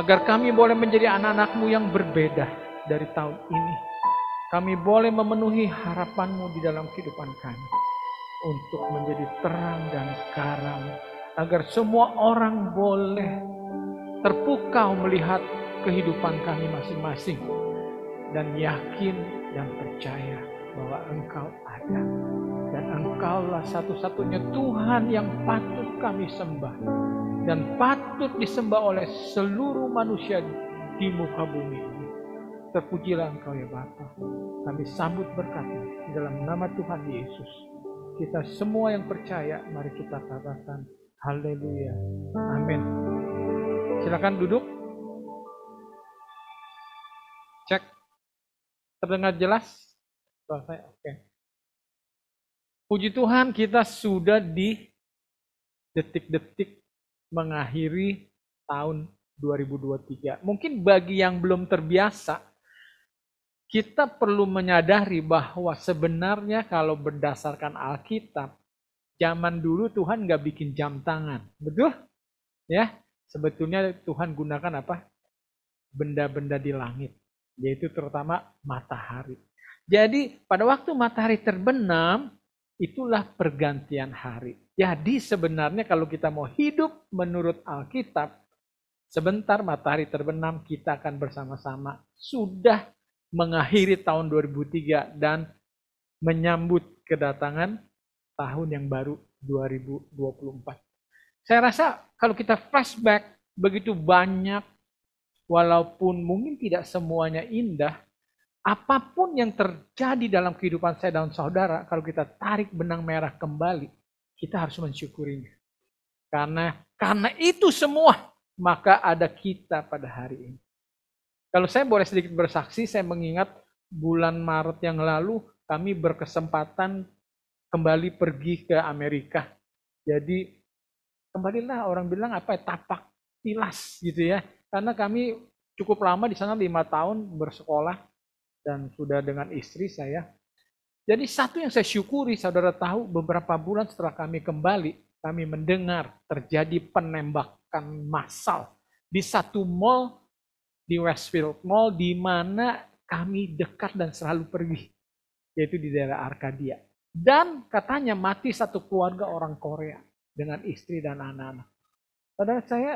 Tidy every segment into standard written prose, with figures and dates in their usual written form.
Agar kami boleh menjadi anak-anak-Mu yang berbeda dari tahun ini. Kami boleh memenuhi harapan-Mu di dalam kehidupan kami. Untuk menjadi terang dan garam. Agar semua orang boleh terpukau melihat kehidupan kami masing-masing. Dan yakin dan percaya bahwa Engkau ada. Dan Engkaulah satu-satunya Tuhan yang patut kami sembah. Dan patut disembah oleh seluruh manusia di muka bumi ini. Terpujilah Engkau ya Bapa. Kami sambut berkat-Mu di dalam nama Tuhan Yesus. Kita semua yang percaya, mari kita katakan haleluya. Amin. Silakan duduk. Cek. Terdengar jelas? Oke. Puji Tuhan, kita sudah di detik-detik mengakhiri tahun 2023. Mungkin bagi yang belum terbiasa, kita perlu menyadari bahwa sebenarnya kalau berdasarkan Alkitab, zaman dulu Tuhan nggak bikin jam tangan. Betul? Ya, sebetulnya Tuhan gunakan apa? Benda-benda di langit. Yaitu terutama matahari. Jadi pada waktu matahari terbenam, itulah pergantian hari. Jadi sebenarnya kalau kita mau hidup menurut Alkitab, sebentar matahari terbenam kita akan bersama-sama sudah mengakhiri tahun 2003 dan menyambut kedatangan tahun yang baru 2024. Saya rasa kalau kita flashback begitu banyak, walaupun mungkin tidak semuanya indah, apapun yang terjadi dalam kehidupan saya dan saudara, kalau kita tarik benang merah kembali, kita harus mensyukurinya. Karena itu semua, maka ada kita pada hari ini. Kalau saya boleh sedikit bersaksi, saya mengingat bulan Maret yang lalu kami berkesempatan kembali pergi ke Amerika. Jadi kembalilah orang bilang apa ya, tapak tilas gitu ya. Karena kami cukup lama di sana 5 tahun bersekolah dan sudah dengan istri saya. Jadi satu yang saya syukuri, saudara tahu beberapa bulan setelah kami kembali, kami mendengar terjadi penembakan massal di satu mall di Westfield Mall di mana kami dekat dan selalu pergi, yaitu di daerah Arkadia. Dan katanya mati satu keluarga orang Korea dengan istri dan anak-anak. Saudara, saya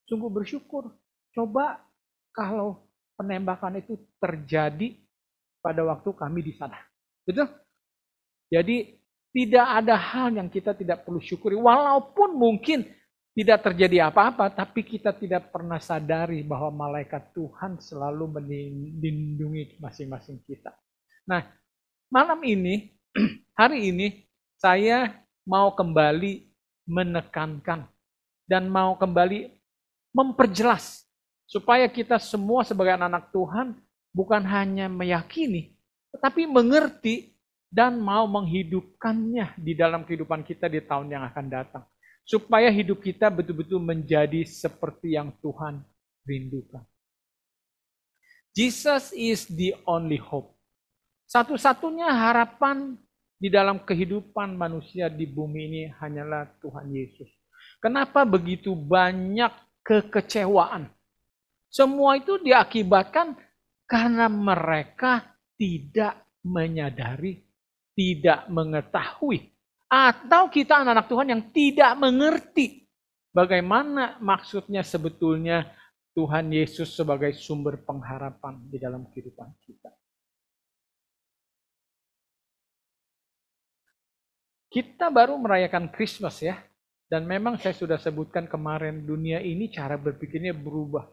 sungguh bersyukur. Coba kalau penembakan itu terjadi pada waktu kami di sana. Betul? Jadi tidak ada hal yang kita tidak perlu syukuri. Walaupun mungkin tidak terjadi apa-apa, tapi kita tidak pernah sadari bahwa malaikat Tuhan selalu melindungi masing-masing kita. Nah, malam ini, hari ini, saya mau kembali menekankan dan mau kembali memperjelas supaya kita semua sebagai anak-anak Tuhan bukan hanya meyakini, tetapi mengerti dan mau menghidupkannya di dalam kehidupan kita di tahun yang akan datang. Supaya hidup kita betul-betul menjadi seperti yang Tuhan rindukan. Jesus is the only hope. Satu-satunya harapan di dalam kehidupan manusia di bumi ini hanyalah Tuhan Yesus. Kenapa begitu banyak kekecewaan? Semua itu diakibatkan karena mereka tidak menyadari, tidak mengetahui. Atau kita anak-anak Tuhan yang tidak mengerti bagaimana maksudnya sebetulnya Tuhan Yesus sebagai sumber pengharapan di dalam kehidupan kita. Kita baru merayakan Christmas ya. Dan memang saya sudah sebutkan kemarin, dunia ini cara berpikirnya berubah.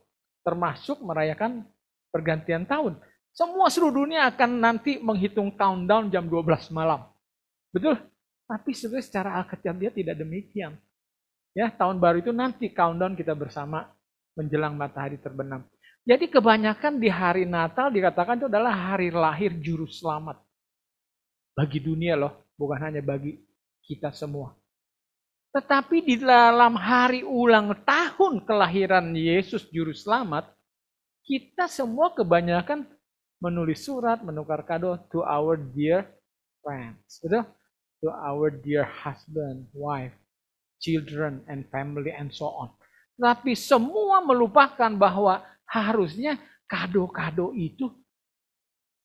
Termasuk merayakan pergantian tahun. Semua seluruh dunia akan nanti menghitung countdown jam 12 malam. Betul? Tapi sebenarnya secara Alkitab dia tidak demikian. Ya, tahun baru itu nanti countdown kita bersama menjelang matahari terbenam. Jadi kebanyakan di hari Natal dikatakan itu adalah hari lahir juru selamat. Bagi dunia loh, bukan hanya bagi kita semua. Tetapi di dalam hari ulang tahun kelahiran Yesus juru selamat, kita semua kebanyakan menulis surat, menukar kado to our dear friends. Betul? To our dear husband, wife, children, and family, and so on. Tapi semua melupakan bahwa harusnya kado-kado itu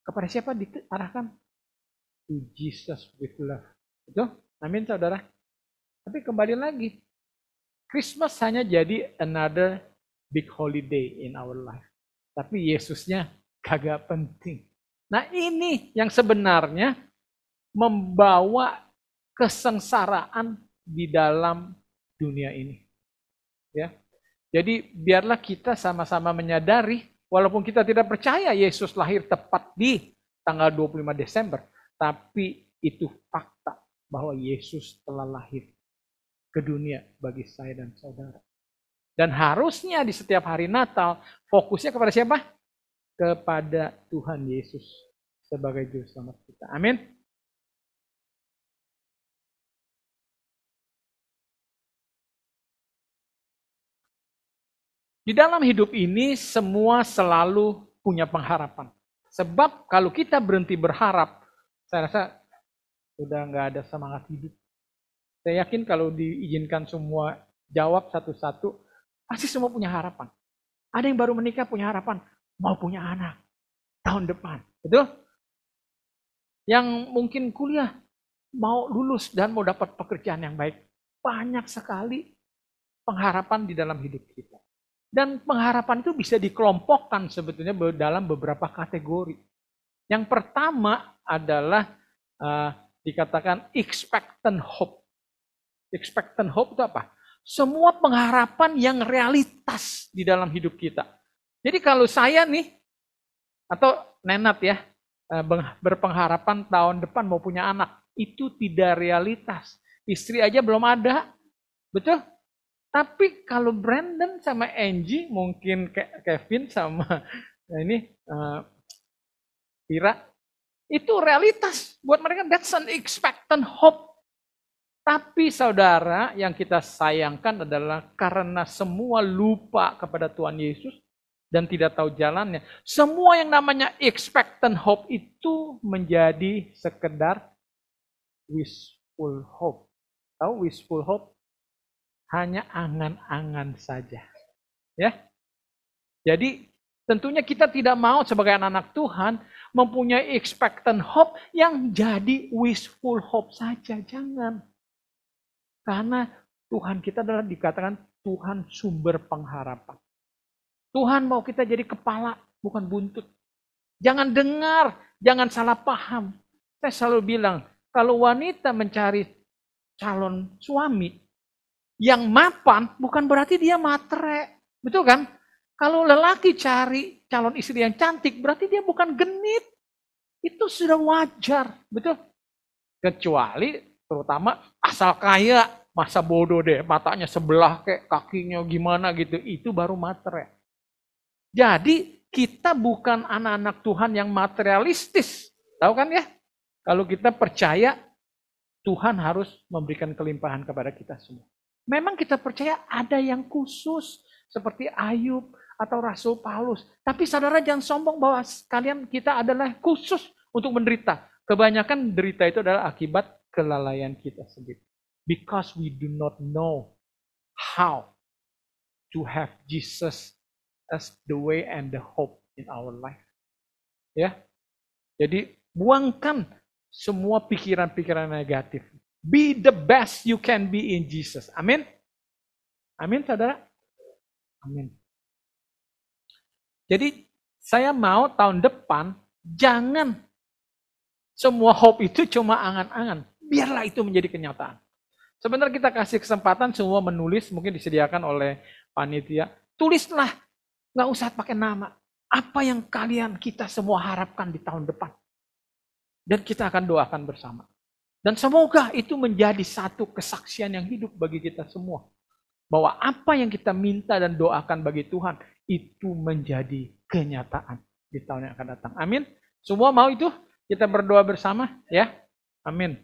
kepada siapa diarahkan? To Jesus with love. Betul? Amin saudara. Tapi kembali lagi, Christmas hanya jadi another big holiday in our life. Tapi Yesusnya kagak penting. Nah ini yang sebenarnya membawa kesengsaraan di dalam dunia ini. Ya. Jadi biarlah kita sama-sama menyadari, walaupun kita tidak percaya Yesus lahir tepat di tanggal 25 Desember, tapi itu fakta bahwa Yesus telah lahir ke dunia bagi saya dan saudara. Dan harusnya di setiap hari Natal, fokusnya kepada siapa? Kepada Tuhan Yesus sebagai Juru Selamat kita. Amin. Di dalam hidup ini semua selalu punya pengharapan. Sebab kalau kita berhenti berharap, saya rasa sudah nggak ada semangat hidup. Saya yakin kalau diizinkan semua jawab satu-satu, pasti semua punya harapan. Ada yang baru menikah punya harapan, mau punya anak tahun depan. Betul? Yang mungkin kuliah, mau lulus dan mau dapat pekerjaan yang baik. Banyak sekali pengharapan di dalam hidup kita. Dan pengharapan itu bisa dikelompokkan sebetulnya dalam beberapa kategori. Yang pertama adalah dikatakan expectant hope. Expectant hope itu apa? Semua pengharapan yang realitas di dalam hidup kita. Jadi kalau saya nih, atau Nenat ya, berpengharapan tahun depan mau punya anak, itu tidak realitas. Istri aja belum ada, betul? Tapi kalau Brandon sama Angie, mungkin Kevin sama ini Tira, itu realitas buat mereka. That's an expectant hope. Tapi saudara, yang kita sayangkan adalah karena semua lupa kepada Tuhan Yesus dan tidak tahu jalannya. Semua yang namanya expectant hope itu menjadi sekedar wishful hope. Tahu wishful hope? Hanya angan-angan saja. Ya. Jadi tentunya kita tidak mau sebagai anak-anak Tuhan mempunyai expectant hope yang jadi wishful hope saja. Jangan. Karena Tuhan kita adalah dikatakan Tuhan sumber pengharapan. Tuhan mau kita jadi kepala, bukan buntut. Jangan dengar, jangan salah paham. Saya selalu bilang, kalau wanita mencari calon suami, yang mapan bukan berarti dia matre. Betul kan? Kalau lelaki cari calon istri yang cantik, berarti dia bukan genit. Itu sudah wajar. Betul? Kecuali terutama asal kaya, masa bodoh deh. Matanya sebelah kayak kakinya gimana gitu. Itu baru matre. Jadi kita bukan anak-anak Tuhan yang materialistis. Tahu kan ya? Kalau kita percaya Tuhan harus memberikan kelimpahan kepada kita semua. Memang kita percaya ada yang khusus seperti Ayub atau Rasul Paulus. Tapi saudara jangan sombong bahwa kita adalah khusus untuk menderita. Kebanyakan derita itu adalah akibat kelalaian kita sendiri. Because we do not know how to have Jesus as the way and the hope in our life. Ya. Jadi buangkan semua pikiran-pikiran negatif. Be the best you can be in Jesus. Amin. Amin, saudara. Amin. Jadi saya mau tahun depan jangan semua hope itu cuma angan-angan. Biarlah itu menjadi kenyataan. Sebentar kita kasih kesempatan semua menulis, mungkin disediakan oleh panitia. Tulislah, nggak usah pakai nama. Apa yang kita semua harapkan di tahun depan. Dan kita akan doakan bersama. Dan semoga itu menjadi satu kesaksian yang hidup bagi kita semua. Bahwa apa yang kita minta dan doakan bagi Tuhan, itu menjadi kenyataan di tahun yang akan datang. Amin. Semua mau itu? Kita berdoa bersama ya. Amin.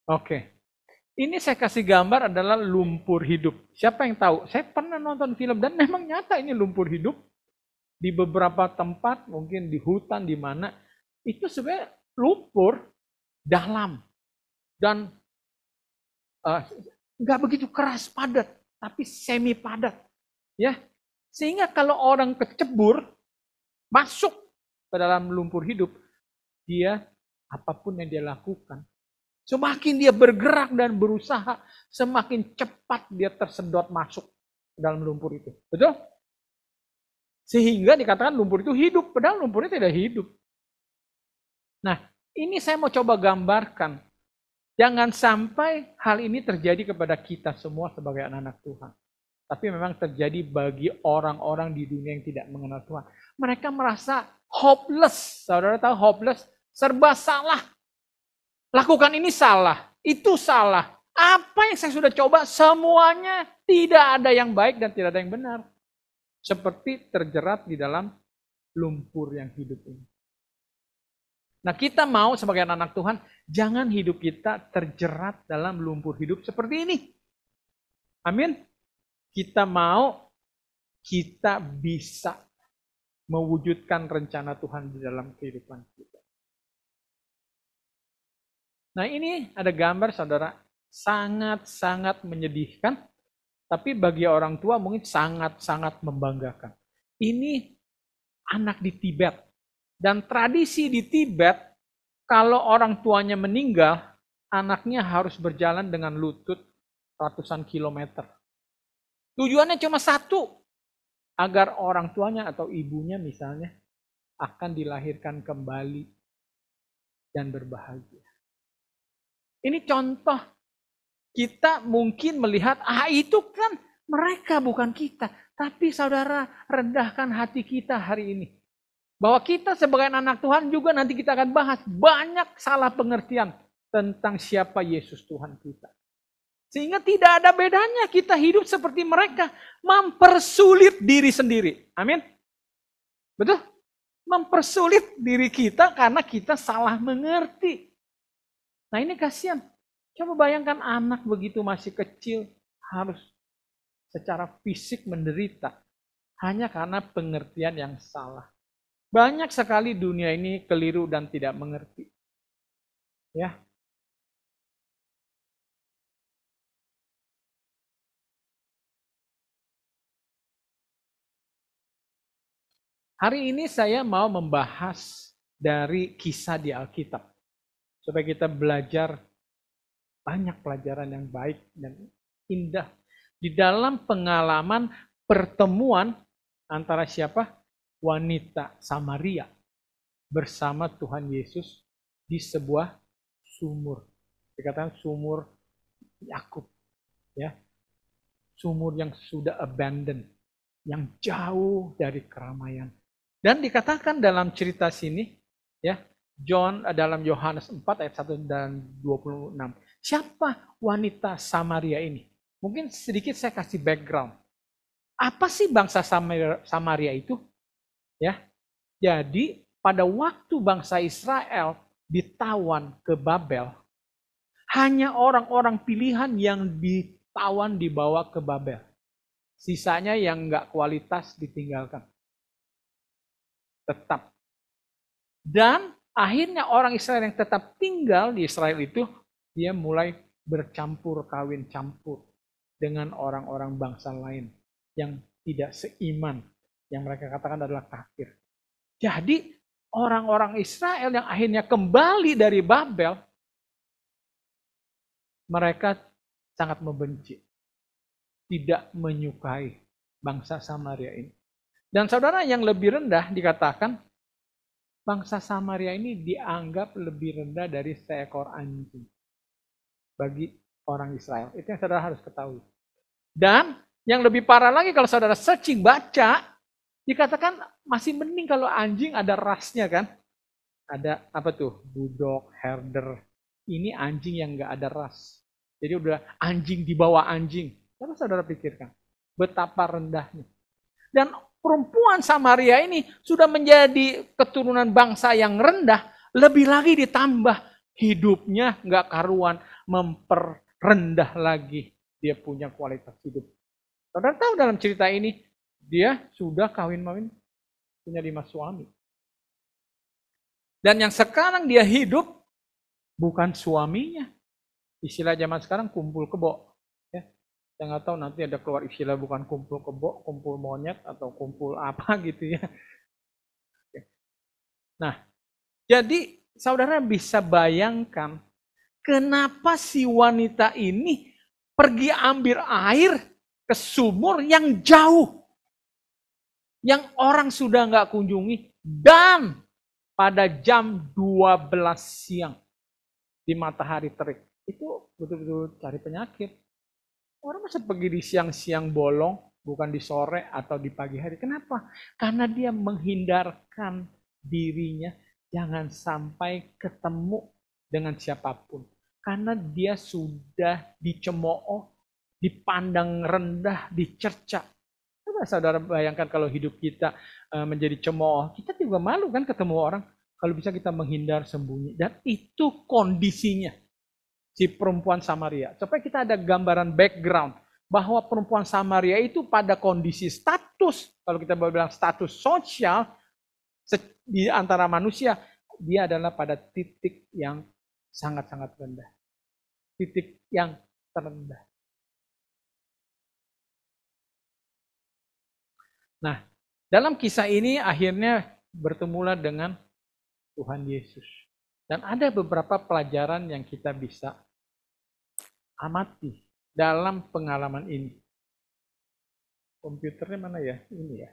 Oke. Ini saya kasih gambar adalah lumpur hidup. Siapa yang tahu? Saya pernah nonton film dan memang nyata ini lumpur hidup. Di beberapa tempat, mungkin di hutan, di mana. Itu sebenarnya lumpur dalam dan nggak begitu keras padat, tapi semi padat, ya. Sehingga kalau orang kecebur masuk ke dalam lumpur hidup, dia apapun yang dia lakukan, semakin dia bergerak dan berusaha, semakin cepat dia tersedot masuk ke dalam lumpur itu. Betul? Sehingga dikatakan lumpur itu hidup, padahal lumpurnya tidak hidup. Nah, ini saya mau coba gambarkan. Jangan sampai hal ini terjadi kepada kita semua sebagai anak-anak Tuhan. Tapi memang terjadi bagi orang-orang di dunia yang tidak mengenal Tuhan. Mereka merasa hopeless. Saudara tahu hopeless? Serba salah. Lakukan ini salah, itu salah. Apa yang saya sudah coba, semuanya tidak ada yang baik dan tidak ada yang benar. Seperti terjerat di dalam lumpur yang hidup ini. Nah, kita mau sebagai anak-anak Tuhan, jangan hidup kita terjerat dalam lumpur hidup seperti ini. Amin. Kita mau, kita bisa mewujudkan rencana Tuhan di dalam kehidupan kita. Nah, ini ada gambar, saudara, sangat-sangat menyedihkan, tapi bagi orang tua mungkin sangat-sangat membanggakan. Ini anak di Tibet. Dan tradisi di Tibet, kalau orang tuanya meninggal, anaknya harus berjalan dengan lutut ratusan kilometer. Tujuannya cuma satu, agar orang tuanya atau ibunya misalnya akan dilahirkan kembali dan berbahagia. Ini contoh, kita mungkin melihat, itu kan mereka bukan kita. Tapi saudara, rendahkan hati kita hari ini. Bahwa kita sebagai anak Tuhan juga nanti kita akan bahas banyak salah pengertian tentang siapa Yesus Tuhan kita. Sehingga tidak ada bedanya kita hidup seperti mereka. Mempersulit diri sendiri. Amin. Betul? Mempersulit diri kita karena kita salah mengerti. Nah ini kasihan. Coba bayangkan anak begitu masih kecil harus secara fisik menderita. Hanya karena pengertian yang salah. Banyak sekali dunia ini keliru dan tidak mengerti. Ya. Hari ini saya mau membahas dari kisah di Alkitab. Supaya kita belajar banyak pelajaran yang baik dan indah. Di dalam pengalaman pertemuan antara siapa? Wanita Samaria bersama Tuhan Yesus di sebuah sumur. Dikatakan sumur Yakub, ya. Sumur yang sudah abandoned, yang jauh dari keramaian. Dan dikatakan dalam cerita sini, ya, dalam Yohanes 4 ayat 1 dan 26. Siapa wanita Samaria ini? Mungkin sedikit saya kasih background. Apa sih bangsa Samaria itu? Ya, jadi pada waktu bangsa Israel ditawan ke Babel, hanya orang-orang pilihan yang ditawan dibawa ke Babel. Sisanya yang nggak kualitas ditinggalkan. Tetap. Dan akhirnya orang Israel yang tetap tinggal di Israel itu, dia mulai bercampur kawin campur dengan orang-orang bangsa lain yang tidak seiman. Yang mereka katakan adalah kafir. Jadi orang-orang Israel yang akhirnya kembali dari Babel, mereka sangat membenci. Tidak menyukai bangsa Samaria ini. Dan saudara yang lebih rendah dikatakan, bangsa Samaria ini dianggap lebih rendah dari seekor anjing. Bagi orang Israel. Itu yang saudara harus ketahui. Dan yang lebih parah lagi kalau saudara searching, baca, dikatakan masih mending kalau anjing ada rasnya kan. Ada apa tuh? Bulldog, herder. Ini anjing yang nggak ada ras. Jadi udah anjing di bawah anjing. Coba saudara pikirkan. Betapa rendahnya. Dan perempuan Samaria ini sudah menjadi keturunan bangsa yang rendah. Lebih lagi ditambah hidupnya nggak karuan. Memperendah lagi dia punya kualitas hidup. Saudara tahu dalam cerita ini, dia sudah kawin-mawin, punya 5 suami. Dan yang sekarang dia hidup bukan suaminya. Istilah zaman sekarang kumpul kebo. Ya. Saya nggak tahu nanti ada keluar istilah bukan kumpul kebo, kumpul monyet atau kumpul apa gitu ya. Nah, jadi saudara bisa bayangkan kenapa si wanita ini pergi ambil air ke sumur yang jauh. Yang orang sudah nggak kunjungi. Dan pada jam 12 siang di matahari terik. Itu betul-betul cari penyakit. Orang masa pergi di siang-siang bolong, bukan di sore atau di pagi hari. Kenapa? Karena dia menghindarkan dirinya jangan sampai ketemu dengan siapapun. Karena dia sudah dicemooh, dipandang rendah, dicerca. Coba saudara bayangkan kalau hidup kita menjadi cemooh, kita juga malu kan ketemu orang. Kalau bisa kita menghindar, sembunyi. Dan itu kondisinya si perempuan Samaria. Supaya kita ada gambaran background bahwa perempuan Samaria itu pada kondisi status, kalau kita bilang status sosial di antara manusia, dia adalah pada titik yang sangat-sangat rendah. Titik yang terendah. Nah, dalam kisah ini akhirnya bertemulah dengan Tuhan Yesus. Dan ada beberapa pelajaran yang kita bisa amati dalam pengalaman ini. Komputernya mana ya? Ini ya.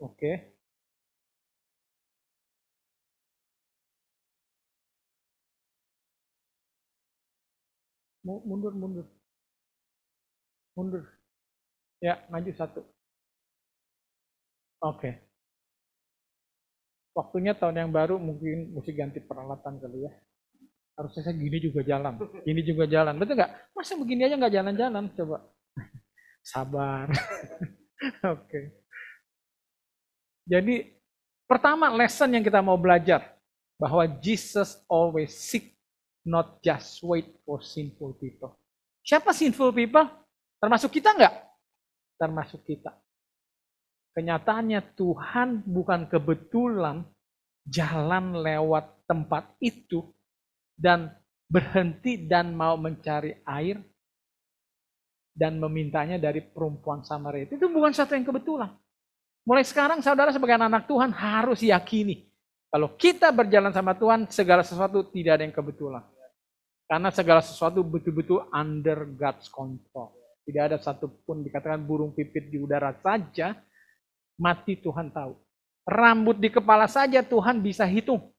Oke. Mundur. Mundur. Ya, maju satu. Oke. Waktunya tahun yang baru mungkin mesti ganti peralatan kali ya. Harusnya saya gini juga jalan. Gini juga jalan. Betul nggak? Masa begini aja nggak jalan-jalan? Coba. Sabar. Oke. Jadi pertama lesson yang kita mau belajar. Bahwa Jesus always seek, not just wait for sinful people. Siapa sinful people? Termasuk kita nggak? Termasuk kita. Kenyataannya Tuhan bukan kebetulan jalan lewat tempat itu dan berhenti dan mau mencari air dan memintanya dari perempuan Samaria. Itu bukan satu yang kebetulan. Mulai sekarang saudara sebagai anak Tuhan harus yakini kalau kita berjalan sama Tuhan segala sesuatu tidak ada yang kebetulan. Karena segala sesuatu betul-betul under God's control. Tidak ada satupun dikatakan burung pipit di udara saja mati Tuhan tahu. Rambut di kepala saja Tuhan bisa hitung.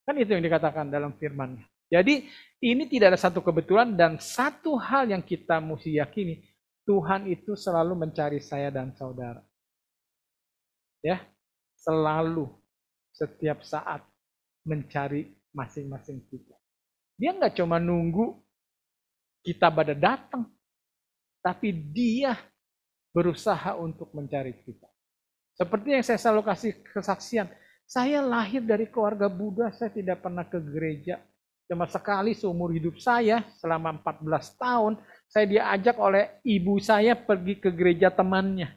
Kan itu yang dikatakan dalam firman-Nya. Jadi ini tidak ada satu kebetulan dan satu hal yang kita mesti yakini. Tuhan itu selalu mencari saya dan saudara. Ya, selalu setiap saat mencari masing-masing kita. Dia nggak cuma nunggu kita pada datang. Tapi dia berusaha untuk mencari kita. Seperti yang saya selalu kasih kesaksian. Saya lahir dari keluarga Buddha, saya tidak pernah ke gereja. Cuma sekali seumur hidup saya, selama 14 tahun, saya diajak oleh ibu saya pergi ke gereja temannya.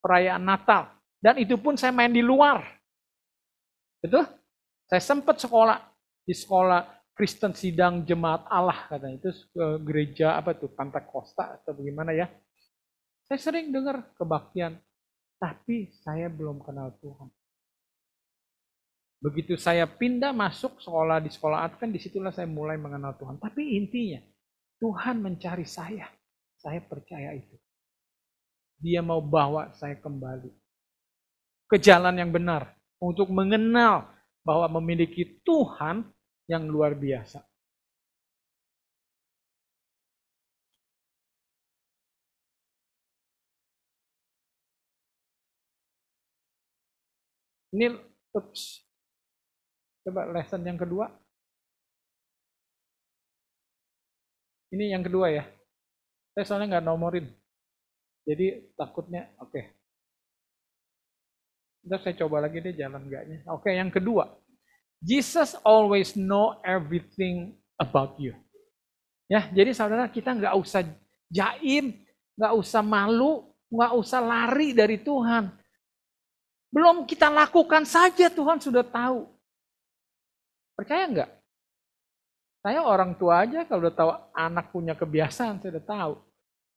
Perayaan Natal. Dan itu pun saya main di luar. Betul? Saya sempat sekolah. Di sekolah Kristen Sidang Jemaat Allah katanya. Itu gereja apa tuh? Pantai Costa atau bagaimana ya. Saya sering dengar kebaktian. Tapi saya belum kenal Tuhan. Begitu saya pindah masuk sekolah di sekolah Advent, disitulah saya mulai mengenal Tuhan. Tapi intinya, Tuhan mencari saya. Saya percaya itu. Dia mau bawa saya kembali ke jalan yang benar. Untuk mengenal bahwa memiliki Tuhan yang luar biasa. Ini, coba lesson yang kedua. Ini yang kedua ya. Saya soalnya nggak nomorin. Jadi takutnya, oke. Ntar saya coba lagi deh jalan enggaknya. Oke, yang kedua. Jesus always know everything about you. Ya, jadi saudara kita nggak usah jaim, nggak usah malu, nggak usah lari dari Tuhan. Belum kita lakukan saja Tuhan sudah tahu. Percaya nggak? Saya orang tua aja kalau udah tahu anak punya kebiasaan, saya udah tahu.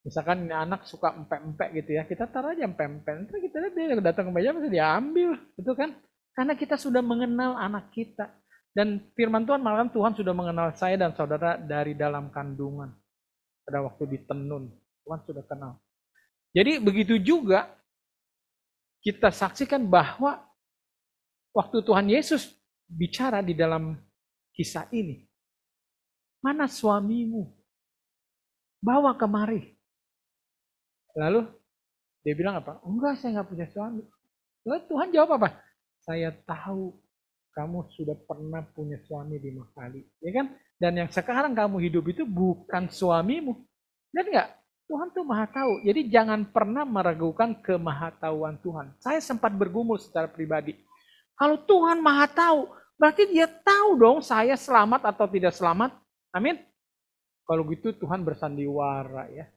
Misalkan ini anak suka empek-empek gitu ya, kita taruh aja empek-empek. Nanti kita lihat dia datang ke meja bisa diambil, gitu kan? Karena kita sudah mengenal anak kita. Dan firman Tuhan malam Tuhan sudah mengenal saya dan saudara dari dalam kandungan. Pada waktu ditenun, Tuhan sudah kenal. Jadi begitu juga kita saksikan bahwa waktu Tuhan Yesus bicara di dalam kisah ini, mana suamimu? Bawa kemari. Lalu dia bilang apa? Enggak, saya nggak punya suami. Lalu Tuhan jawab apa? Saya tahu kamu sudah pernah punya suami 5 kali. Ya kan? Dan yang sekarang kamu hidup itu bukan suamimu. Lihat nggak? Tuhan tuh maha tahu. Jadi jangan pernah meragukan kemahatauan Tuhan. Saya sempat bergumul secara pribadi. Kalau Tuhan maha tahu, berarti dia tahu dong saya selamat atau tidak selamat. Amin. Kalau gitu Tuhan bersandiwara ya.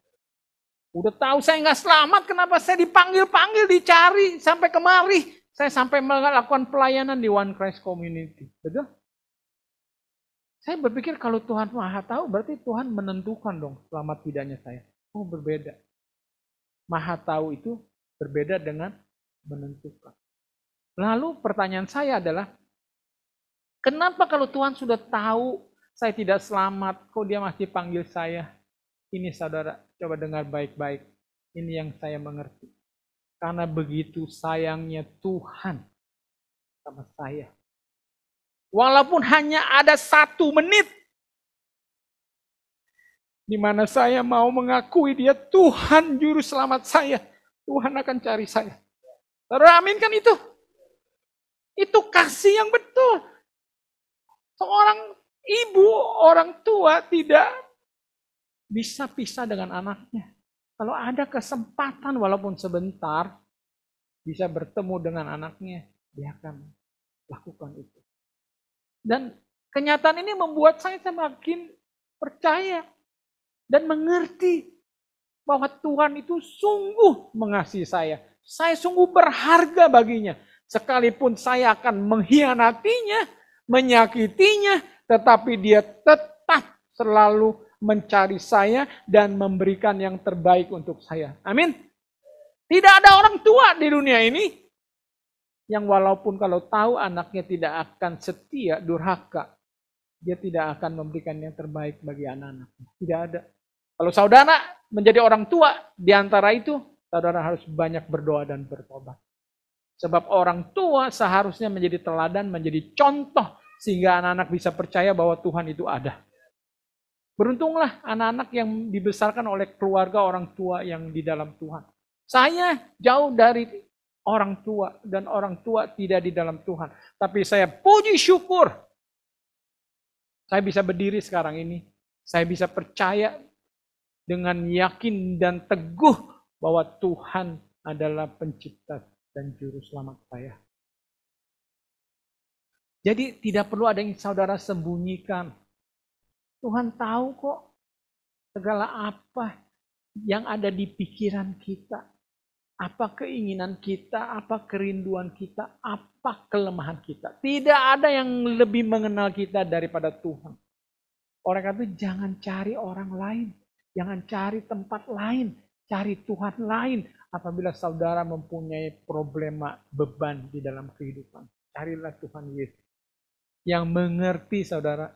Udah tahu saya nggak selamat, kenapa saya dipanggil-panggil, dicari sampai kemari. Saya sampai melakukan pelayanan di One Christ Community. Betul? Saya berpikir kalau Tuhan maha tahu, berarti Tuhan menentukan dong selamat tidaknya saya. Oh, berbeda. Maha tahu itu berbeda dengan menentukan. Lalu pertanyaan saya adalah, kenapa kalau Tuhan sudah tahu saya tidak selamat, kok dia masih panggil saya? Ini saudara, coba dengar baik-baik. Ini yang saya mengerti. Karena begitu sayangnya Tuhan sama saya. Walaupun hanya ada 1 menit di mana saya mau mengakui dia Tuhan juru selamat saya, Tuhan akan cari saya. Saudara, amin kan itu? Itu kasih yang betul. Seorang ibu, orang tua tidak bisa pisah dengan anaknya. Kalau ada kesempatan walaupun sebentar bisa bertemu dengan anaknya, dia akan lakukan itu. Dan kenyataan ini membuat saya semakin percaya dan mengerti bahwa Tuhan itu sungguh mengasihi saya. Saya sungguh berharga baginya. Sekalipun saya akan mengkhianatinya, menyakitinya, tetapi dia tetap selalu mencari saya dan memberikan yang terbaik untuk saya. Amin. Tidak ada orang tua di dunia ini yang walaupun kalau tahu anaknya tidak akan setia, durhaka, dia tidak akan memberikan yang terbaik bagi anak-anaknya. Tidak ada. Kalau saudara menjadi orang tua, di antara itu, saudara harus banyak berdoa dan bertobat. Sebab orang tua seharusnya menjadi teladan, menjadi contoh, sehingga anak-anak bisa percaya bahwa Tuhan itu ada. Beruntunglah anak-anak yang dibesarkan oleh keluarga orang tua yang di dalam Tuhan. Saya jauh dari orang tua dan orang tua tidak di dalam Tuhan. Tapi saya puji syukur. Saya bisa berdiri sekarang ini. Saya bisa percaya dengan yakin dan teguh bahwa Tuhan adalah pencipta dan juru selamat saya. Jadi tidak perlu ada yang saudara sembunyikan. Tuhan tahu kok segala apa yang ada di pikiran kita. Apa keinginan kita, apa kerinduan kita, apa kelemahan kita. Tidak ada yang lebih mengenal kita daripada Tuhan. Oleh karena itu jangan cari orang lain. Jangan cari tempat lain. Cari Tuhan lain. Apabila saudara mempunyai problema beban di dalam kehidupan. Carilah Tuhan Yesus. Yang mengerti saudara.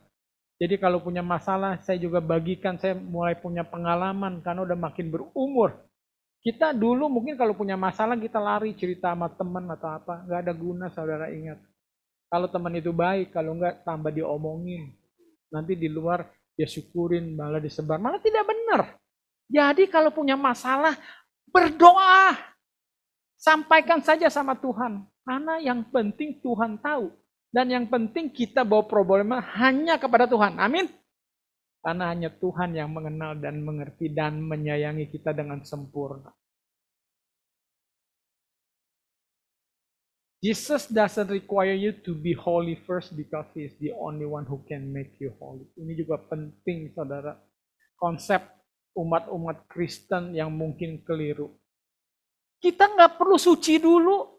Jadi kalau punya masalah, saya juga bagikan, saya mulai punya pengalaman karena udah makin berumur. Kita dulu mungkin kalau punya masalah kita lari cerita sama teman atau apa, nggak ada guna saudara ingat. Kalau teman itu baik, kalau nggak tambah diomongin. Nanti di luar dia syukurin, malah disebar, malah tidak benar. Jadi kalau punya masalah, berdoa. Sampaikan saja sama Tuhan. Karena yang penting Tuhan tahu. Dan yang penting kita bawa problema hanya kepada Tuhan. Amin. Karena hanya Tuhan yang mengenal dan mengerti dan menyayangi kita dengan sempurna. Jesus doesn't require you to be holy first because He is the only one who can make you holy. Ini juga penting saudara. Konsep umat-umat Kristen yang mungkin keliru. Kita nggak perlu suci dulu.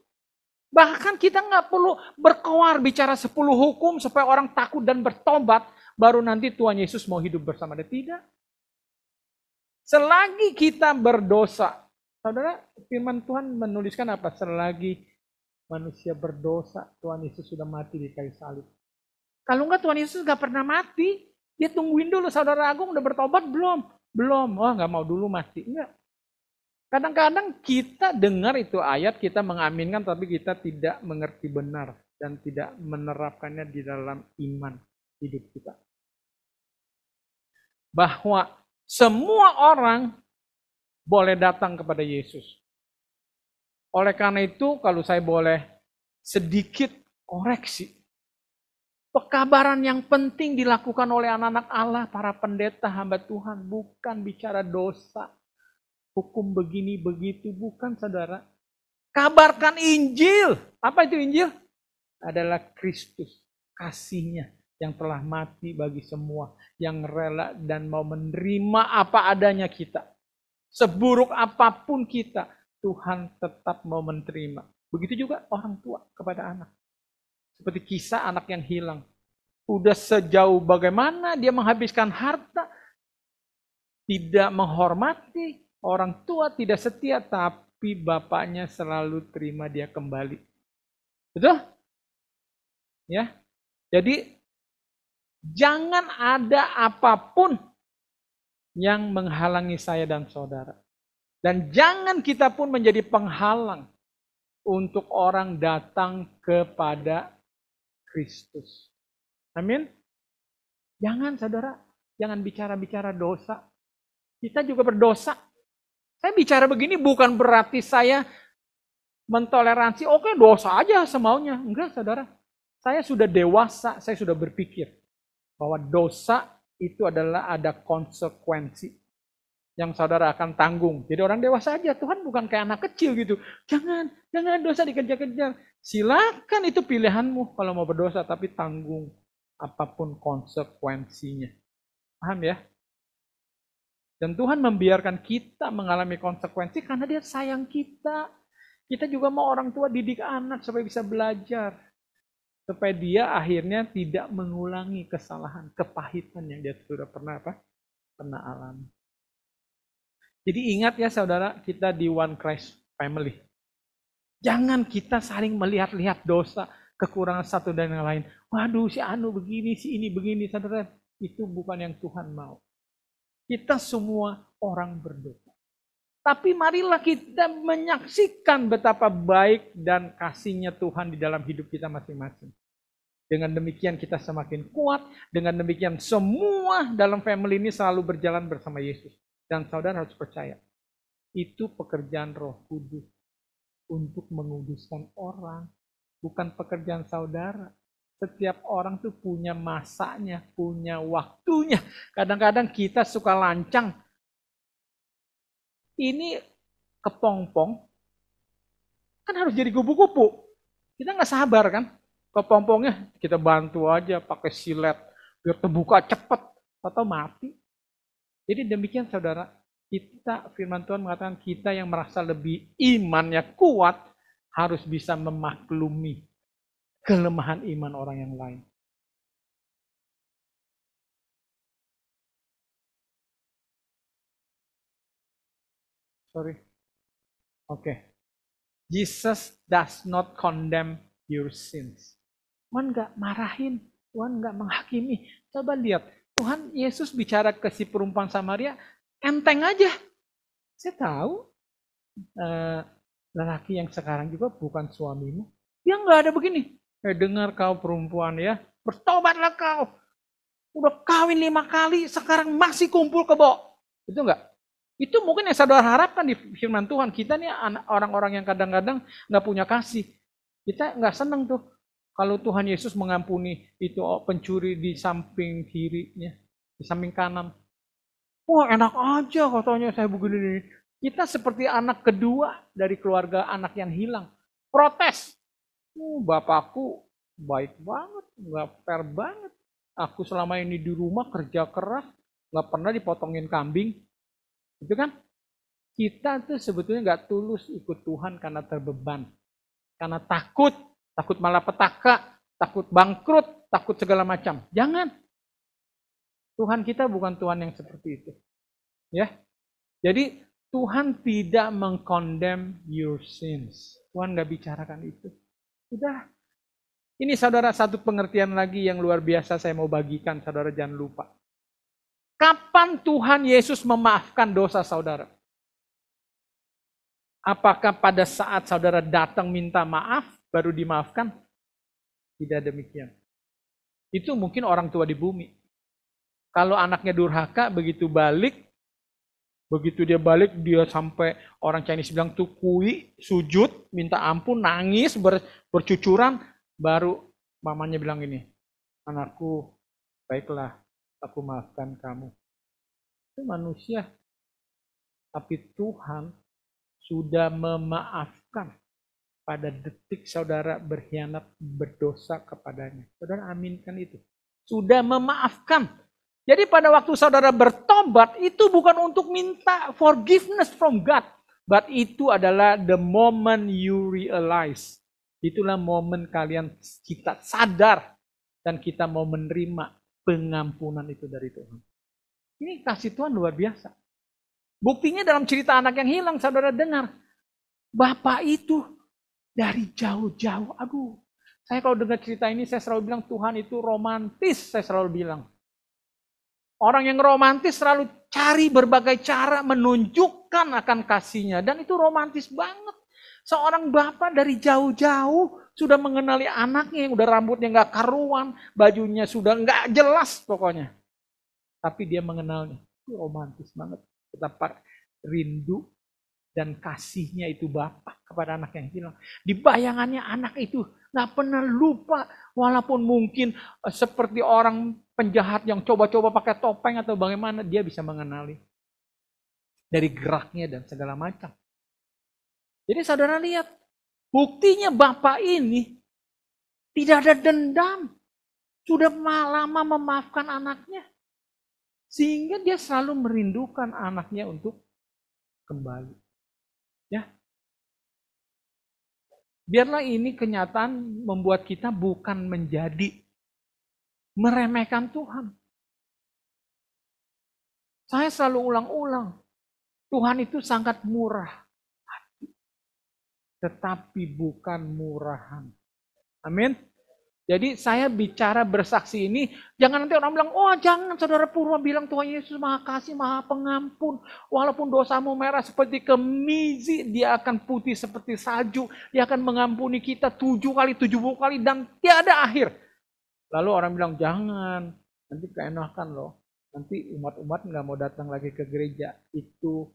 Bahkan kita nggak perlu berkoar bicara 10 hukum supaya orang takut dan bertobat. baru nanti Tuhan Yesus mau hidup bersama dia. Tidak. Selagi kita berdosa, saudara, firman Tuhan menuliskan apa? Selagi manusia berdosa, Tuhan Yesus sudah mati di kayu salib. Kalau enggak, Tuhan Yesus enggak pernah mati. Dia tungguin dulu, saudara Agung udah bertobat belum? Belum. Oh, enggak mau dulu mati. Enggak. Kadang-kadang kita dengar itu ayat, kita mengaminkan, tapi kita tidak mengerti benar dan tidak menerapkannya di dalam iman hidup kita. Bahwa semua orang boleh datang kepada Yesus. Oleh karena itu, kalau saya boleh sedikit koreksi, pekabaran yang penting dilakukan oleh anak-anak Allah, para pendeta, hamba Tuhan, bukan bicara dosa, hukum begini begitu, bukan, saudara. Kabarkan Injil. Apa itu Injil? Adalah Kristus, kasih-Nya yang telah mati bagi semua, yang rela dan mau menerima apa adanya kita. Seburuk apapun kita, Tuhan tetap mau menerima. Begitu juga orang tua kepada anak. Seperti kisah anak yang hilang. Udah sejauh bagaimana dia menghabiskan harta, tidak menghormati, orang tua tidak setia, tapi bapaknya selalu terima dia kembali. Betul? Ya. Jadi jangan ada apapun yang menghalangi saya dan saudara. Dan jangan kita pun menjadi penghalang untuk orang datang kepada Kristus. Amin. Jangan, saudara, jangan bicara-bicara dosa. Kita juga berdosa. Saya bicara begini bukan berarti saya mentoleransi, oke, dosa aja semaunya. Enggak, saudara. Saya sudah dewasa, saya sudah berpikir bahwa dosa itu adalah ada konsekuensi yang saudara akan tanggung. Jadi orang dewasa aja, Tuhan bukan kayak anak kecil gitu. Jangan dosa dikejar-kejar. Silakan, itu pilihanmu kalau mau berdosa, tapi tanggung apapun konsekuensinya. Paham ya? Dan Tuhan membiarkan kita mengalami konsekuensi karena Dia sayang kita. Kita juga mau orang tua didik anak supaya bisa belajar. Supaya dia akhirnya tidak mengulangi kesalahan, kepahitan yang dia sudah pernah alami. Jadi ingat ya saudara, kita di One Christ Family. Jangan kita saling melihat-lihat dosa, kekurangan satu dan yang lain. Waduh, si Anu begini, si ini begini, saudara. Itu bukan yang Tuhan mau. Kita semua orang berdosa. Tapi marilah kita menyaksikan betapa baik dan kasih-Nya Tuhan di dalam hidup kita masing-masing. Dengan demikian kita semakin kuat. Dengan demikian semua dalam family ini selalu berjalan bersama Yesus. Dan saudara harus percaya. Itu pekerjaan Roh Kudus. Untuk menguduskan orang. Bukan pekerjaan saudara. Setiap orang tuh punya masanya. Punya waktunya. Kadang-kadang kita suka lancang. Ini kepompong. Kan harus jadi kupu-kupu. Kita nggak sabar kan. Kepompongnya kita bantu aja pakai silet biar terbuka cepat atau mati. Jadi demikian saudara, kita firman Tuhan mengatakan kita yang merasa lebih imannya kuat harus bisa memaklumi kelemahan iman orang yang lain. Oke. Jesus does not condemn your sins. Tuhan nggak marahin, Tuhan nggak menghakimi. Coba lihat, Tuhan Yesus bicara ke si perempuan Samaria, enteng aja. Saya tahu lelaki yang sekarang juga bukan suamimu. Dia nggak ada begini. Dengar kau perempuan ya, bertobatlah kau. Udah kawin 5 kali, sekarang masih kumpul kebo. Itu enggak? Itu mungkin yang saudara harapkan di firman Tuhan. Kita nih orang-orang yang kadang-kadang nggak punya kasih. Kita nggak seneng tuh. Kalau Tuhan Yesus mengampuni itu pencuri di samping kirinya, di samping kanan. Wah enak aja katanya saya begini. Kita seperti anak kedua dari keluarga anak yang hilang. Protes. Bapakku baik banget, nggak fair banget. Aku selama ini di rumah kerja keras, nggak pernah dipotongin kambing. Itu kan? Kita tuh sebetulnya nggak tulus ikut Tuhan karena terbeban. Karena takut malapetaka, takut bangkrut, takut segala macam. Jangan. Tuhan kita bukan Tuhan yang seperti itu. Ya. Jadi Tuhan tidak mengkondem your sins. Tuhan nggak bicarakan itu. Sudah. Ini saudara satu pengertian lagi yang luar biasa saya mau bagikan, saudara jangan lupa. Kapan Tuhan Yesus memaafkan dosa saudara? Apakah pada saat saudara datang minta maaf baru dimaafkan? Tidak demikian. Itu mungkin orang tua di bumi. Kalau anaknya durhaka begitu dia balik dia sampai orang Chinese bilang tukui, sujud, minta ampun, nangis, bercucuran. Baru mamanya bilang ini, anakku, baiklah, aku maafkan kamu. Itu manusia. Tapi Tuhan sudah memaafkan pada detik saudara berkhianat, berdosa kepadanya. Saudara aminkan itu. Sudah memaafkan. Jadi pada waktu saudara bertobat, itu bukan untuk minta forgiveness from God. But itu adalah the moment you realize. Itulah momen kita sadar dan kita mau menerima pengampunan itu dari Tuhan. Ini kasih Tuhan luar biasa. Buktinya dalam cerita anak yang hilang, saudara dengar. Bapak itu dari jauh-jauh, saya kalau dengar cerita ini saya selalu bilang Tuhan itu romantis, saya selalu bilang. Orang yang romantis selalu cari berbagai cara menunjukkan akan kasihnya. Dan itu romantis banget. Seorang bapak dari jauh-jauh sudah mengenali anaknya yang udah rambutnya gak karuan, bajunya sudah gak jelas pokoknya. Tapi dia mengenalnya. Itu romantis banget. Betapa rindu dan kasihnya itu bapak kepada anak yang hilang. Di bayangannya anak itu gak pernah lupa. Walaupun mungkin seperti orang penjahat yang coba-coba pakai topeng atau bagaimana, dia bisa mengenali. Dari geraknya dan segala macam. Jadi saudara lihat, buktinya bapak ini tidak ada dendam. Sudah lama memaafkan anaknya. Sehingga dia selalu merindukan anaknya untuk kembali. Ya. Biarlah ini kenyataan membuat kita bukan menjadi meremehkan Tuhan. Saya selalu ulang-ulang. Tuhan itu sangat murah. Tetapi bukan murahan. Amin. Jadi saya bicara bersaksi ini, jangan nanti orang bilang, oh jangan saudara Purwa bilang Tuhan Yesus maha kasih, maha pengampun. Walaupun dosamu merah seperti kemizi, dia akan putih seperti salju. Dia akan mengampuni kita 7 kali, 70 kali, dan tiada akhir. Lalu orang bilang, jangan, nanti keenakan loh. Nanti umat-umat nggak mau datang lagi ke gereja. Itu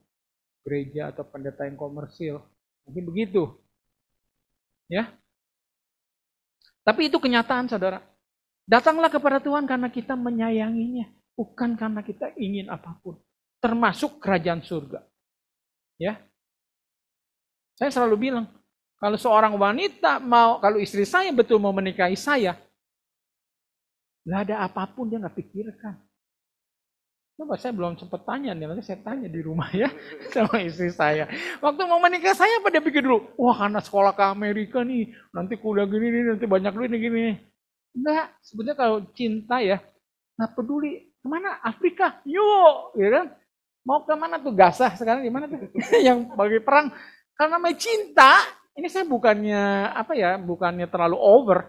gereja atau pendeta yang komersil. Mungkin begitu. Ya. Tapi itu kenyataan saudara. Datanglah kepada Tuhan karena kita menyayanginya. Bukan karena kita ingin apapun. Termasuk kerajaan surga. Ya. Saya selalu bilang. Kalau seorang wanita kalau istri saya betul mau menikahi saya. Gak ada apapun dia gak pikirkan. Coba saya belum sempat tanya nih, nanti saya tanya di rumah ya sama istri saya. Waktu mau menikah saya apa dia pikir dulu? Wah karena sekolah ke Amerika nih, nanti kuliah gini nih, nanti banyak duit nih gini. Enggak, sebenarnya kalau cinta ya, nggak peduli kemana Afrika, yuk, ya kan? Mau kemana tuh Gaza sekarang di mana tuh? Yang bagi perang. Karena namanya cinta, ini saya bukannya terlalu over.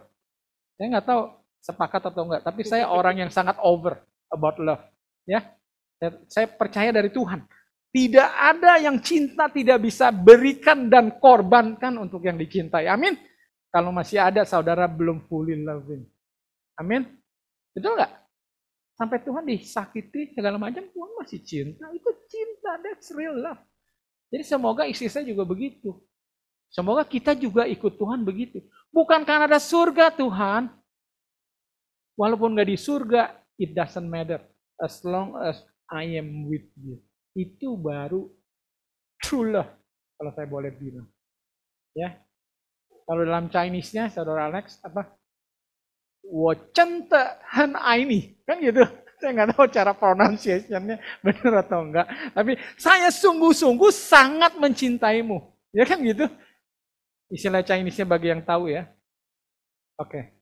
Saya nggak tahu sepakat atau enggak, tapi saya orang yang sangat over about love. Ya, saya percaya dari Tuhan. Tidak ada yang cinta tidak bisa berikan dan korbankan untuk yang dicintai. Amin. Kalau masih ada saudara belum fully loving. Amin. Betul nggak? Sampai Tuhan disakiti segala macam, Tuhan masih cinta. Itu cinta, that's real love. Jadi semoga istri saya juga begitu. Semoga kita juga ikut Tuhan begitu. Bukan karena ada surga Tuhan. Walaupun nggak di surga, it doesn't matter. As long as I am with you. Itu baru true love. Kalau saya boleh bilang. Ya. Kalau dalam Chinese-nya, Saudara Alex, apa? 我真的很爱你. Kan gitu. Saya nggak tahu cara pronunciation-nya benar atau enggak. Tapi saya sungguh-sungguh sangat mencintaimu. Ya kan gitu. Istilah Chinese-nya bagi yang tahu ya. Oke.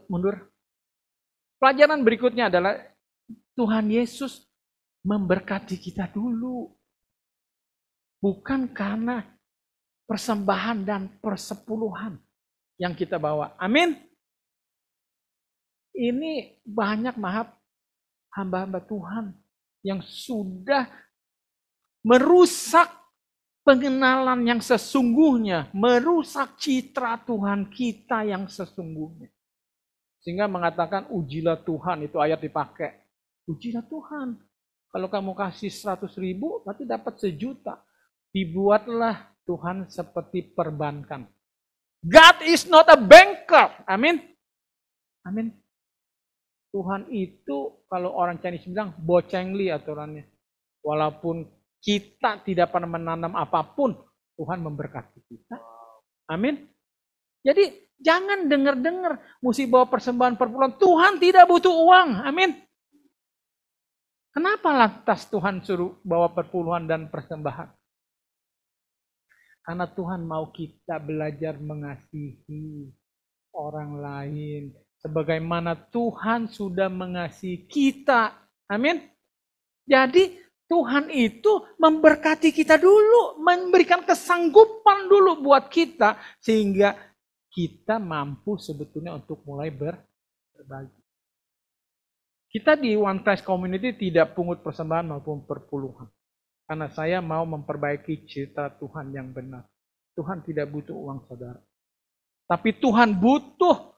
Mundur. Pelajaran berikutnya adalah Tuhan Yesus memberkati kita dulu. Bukan karena persembahan dan persepuluhan yang kita bawa. Amin. Ini banyak hamba-hamba Tuhan yang sudah merusak pengenalan yang sesungguhnya, merusak citra Tuhan kita yang sesungguhnya. Sehingga mengatakan ujilah Tuhan, itu ayat dipakai. Ujilah Tuhan. Kalau kamu kasih 100.000, berarti dapat 1 juta. Dibuatlah Tuhan seperti perbankan. God is not a banker. Amin. Amin. Tuhan itu, kalau orang Chinese bilang, bocengli aturannya. Walaupun kita tidak pernah menanam apapun, Tuhan memberkati kita. Amin. Jadi jangan dengar-dengar mesti bawa persembahan perpuluhan. Tuhan tidak butuh uang. Amin. Kenapa lantas Tuhan suruh bawa perpuluhan dan persembahan? Karena Tuhan mau kita belajar mengasihi orang lain. Sebagaimana Tuhan sudah mengasihi kita. Amin. Jadi Tuhan itu memberkati kita dulu. Memberikan kesanggupan dulu buat kita. Sehingga kita mampu sebetulnya untuk mulai berbagi. Kita di One Christ Community tidak pungut persembahan maupun perpuluhan. Karena saya mau memperbaiki citra Tuhan yang benar. Tuhan tidak butuh uang saudara. Tapi Tuhan butuh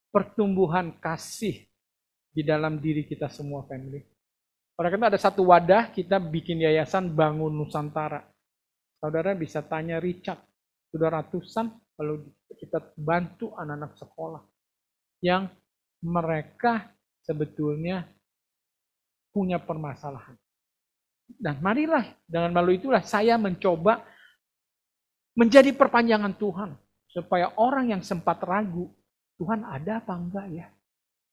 pertumbuhan kasih di dalam diri kita semua family. Oleh karena ada satu wadah, kita bikin yayasan Bangun Nusantara. Saudara bisa tanya Richard, sudah ratusan kalau kita bantu anak-anak sekolah. Yang mereka sebetulnya punya permasalahan. Dan marilah, dengan melalui itulah saya mencoba menjadi perpanjangan Tuhan. Supaya orang yang sempat ragu, Tuhan ada apa enggak ya?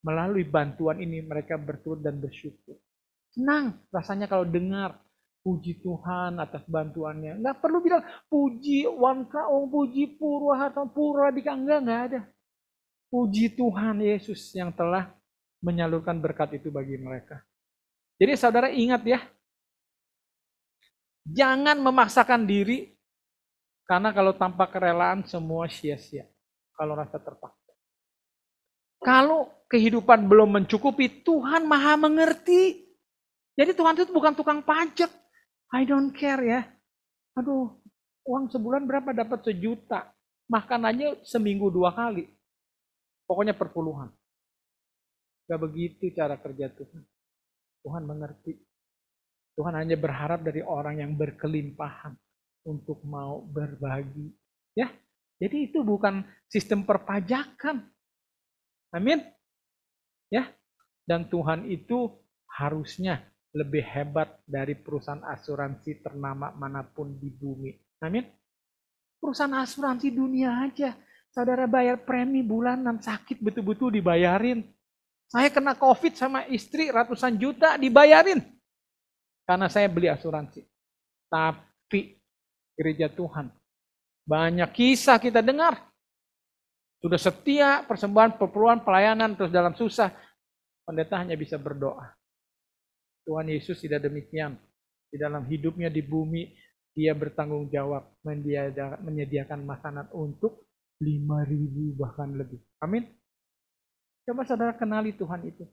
Melalui bantuan ini mereka berturut dan bersyukur. Senang rasanya kalau dengar puji Tuhan atas bantuannya. Enggak perlu bilang puji Wanka, puji Purwadika, enggak ada. Puji Tuhan Yesus yang telah menyalurkan berkat itu bagi mereka. Jadi saudara ingat ya, jangan memaksakan diri, karena kalau tanpa kerelaan semua sia-sia. Kalau rasa terpaksa. Kalau kehidupan belum mencukupi, Tuhan maha mengerti. Jadi Tuhan itu bukan tukang pajak. I don't care ya. Aduh, uang sebulan berapa dapat 1 juta. Makan aja seminggu 2 kali. Pokoknya perpuluhan. Gak begitu cara kerja Tuhan. Tuhan mengerti. Tuhan hanya berharap dari orang yang berkelimpahan untuk mau berbagi. Ya, jadi itu bukan sistem perpajakan. Amin. Ya, dan Tuhan itu harusnya lebih hebat dari perusahaan asuransi ternama manapun di bumi. Amin. Perusahaan asuransi dunia aja. Saudara bayar premi bulanan, sakit betul-betul dibayarin. Saya kena COVID sama istri ratusan juta dibayarin. Karena saya beli asuransi. Tapi gereja Tuhan, banyak kisah kita dengar. Sudah setia, persembahan, perpuluhan, pelayanan, terus dalam susah. Pendeta hanya bisa berdoa. Tuhan Yesus tidak demikian. Di dalam hidupnya di bumi, dia bertanggung jawab. Menyediakan makanan untuk 5.000 bahkan lebih. Amin. Coba saudara kenali Tuhan itu.